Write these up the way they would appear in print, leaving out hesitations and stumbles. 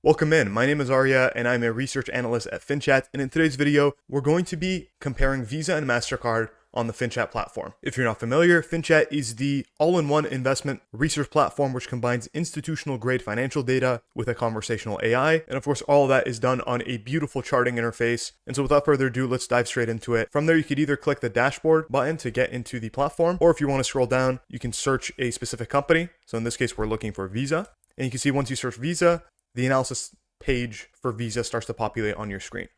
Welcome in, my name is Arya and I'm a research analyst at FinChat, and in today's video, we're going to be comparing Visa and Mastercard on the FinChat platform. If you're not familiar, FinChat is the all-in-one investment research platform which combines institutional grade financial data with a conversational AI, and of course all of that is done on a beautiful charting interface. And so without further ado, let's dive straight into it. From there, you could either click the dashboard button to get into the platform, or if you want to scroll down, you can search a specific company. So in this case, we're looking for Visa, and you can see once you search Visa, the analysis page for Visa starts to populate on your screen.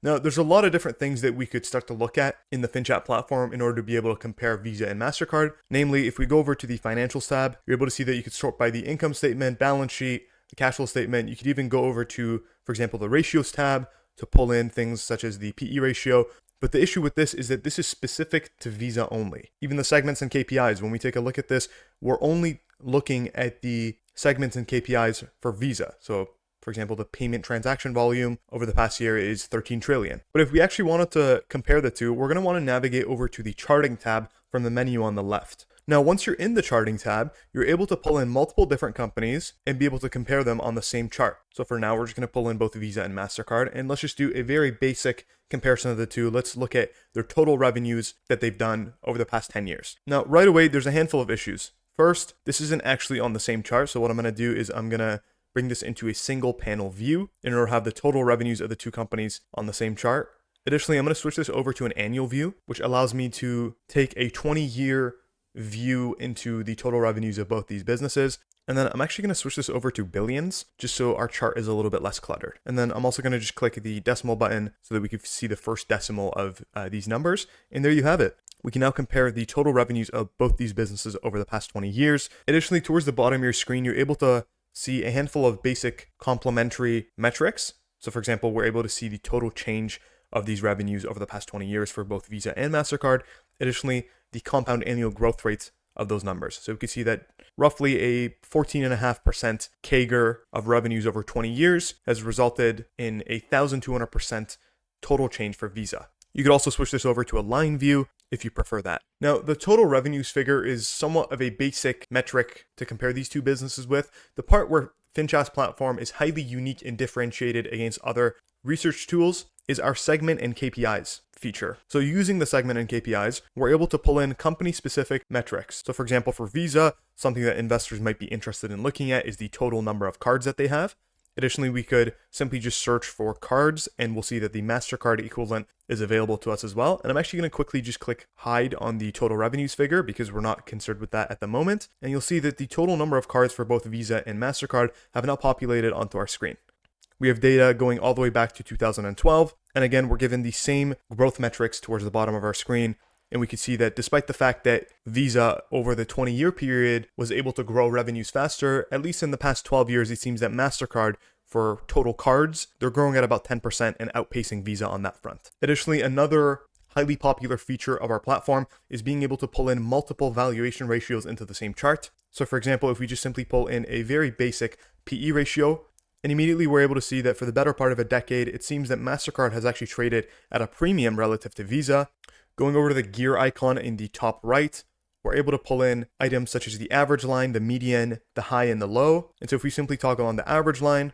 Now, there's a lot of different things that we could start to look at in the FinChat platform in order to be able to compare Visa and Mastercard. Namely, if we go over to the Financials tab, you're able to see that you could sort by the income statement, balance sheet, the cash flow statement. You could even go over to, for example, the Ratios tab to pull in things such as the PE ratio. But the issue with this is that this is specific to Visa only. Even the segments and KPIs, when we take a look at this, we're only looking at the segments and KPIs for Visa. So for example, the payment transaction volume over the past year is 13 trillion. But if we actually wanted to compare the two, we're going to want to navigate over to the charting tab from the menu on the left. Now, once you're in the charting tab, you're able to pull in multiple different companies and be able to compare them on the same chart. So for now, we're just going to pull in both Visa and Mastercard, and let's just do a very basic comparison of the two. Let's look at their total revenues that they've done over the past 10 years. Now, right away, there's a handful of issues. First, this isn't actually on the same chart. So what I'm going to do is I'm going to bring this into a single panel view in order to have the total revenues of the two companies on the same chart. Additionally, I'm going to switch this over to an annual view, which allows me to take a 20-year view into the total revenues of both these businesses. And then I'm actually going to switch this over to billions, just so our chart is a little bit less cluttered. And then I'm also going to just click the decimal button so that we can see the first decimal of these numbers. And there you have it. We can now compare the total revenues of both these businesses over the past 20 years. Additionally, towards the bottom of your screen, you're able to see a handful of basic complementary metrics. So for example, we're able to see the total change of these revenues over the past 20 years for both Visa and Mastercard. Additionally, the compound annual growth rates of those numbers. So we can see that roughly a 14.5% CAGR of revenues over 20 years has resulted in a 1,200% total change for Visa. You could also switch this over to a line view if you prefer that. Now, the total revenues figure is somewhat of a basic metric to compare these two businesses with. The part where FinChat's platform is highly unique and differentiated against other research tools is our segment and KPIs feature. So using the segment and KPIs, we're able to pull in company-specific metrics. So for example, for Visa, something that investors might be interested in looking at is the total number of cards that they have. Additionally, we could simply just search for cards and we'll see that the Mastercard equivalent is available to us as well. And I'm actually going to quickly just click hide on the total revenues figure because we're not concerned with that at the moment. And you'll see that the total number of cards for both Visa and Mastercard have now populated onto our screen. We have data going all the way back to 2012. And again, we're given the same growth metrics towards the bottom of our screen. And we can see that despite the fact that Visa over the 20-year period was able to grow revenues faster, at least in the past 12 years, it seems that Mastercard, for total cards, they're growing at about 10% and outpacing Visa on that front. Additionally, another highly popular feature of our platform is being able to pull in multiple valuation ratios into the same chart. So for example, if we just simply pull in a very basic PE ratio, and immediately we're able to see that for the better part of a decade, it seems that Mastercard has actually traded at a premium relative to Visa. Going over to the gear icon in the top right, we're able to pull in items such as the average line, the median, the high, and the low. And so if we simply toggle on the average line,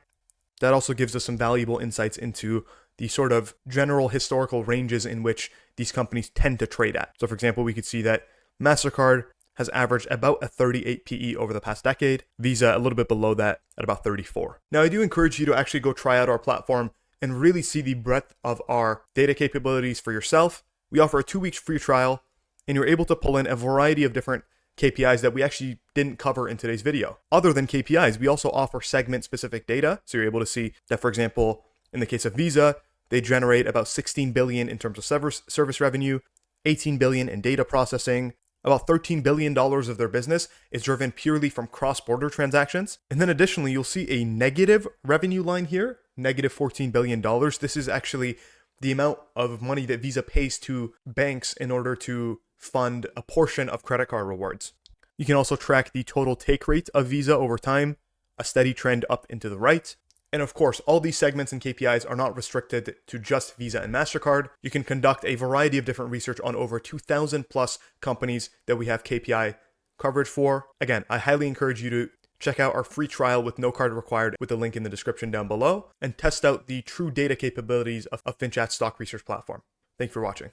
that also gives us some valuable insights into the sort of general historical ranges in which these companies tend to trade at. So for example, we could see that Mastercard has averaged about a 38 PE over the past decade, Visa a little bit below that at about 34. Now, I do encourage you to actually go try out our platform and really see the breadth of our data capabilities for yourself. We offer a 2-week free trial, and you're able to pull in a variety of different KPIs that we actually didn't cover in today's video. Other than KPIs, we also offer segment-specific data. So you're able to see that, for example, in the case of Visa, they generate about 16 billion in terms of service revenue, 18 billion in data processing. About $13 billion of their business is driven purely from cross-border transactions. And then additionally, you'll see a negative revenue line here, negative $14 billion. This is actually the amount of money that Visa pays to banks in order to fund a portion of credit card rewards. You can also track the total take rate of Visa over time, a steady trend up and to the right. And of course, all these segments and KPIs are not restricted to just Visa and Mastercard. You can conduct a variety of different research on over 2,000 plus companies that we have KPI coverage for. Again, I highly encourage you to check out our free trial with no card required with the link in the description down below, and test out the true data capabilities of FinChat's stock research platform. Thank you for watching.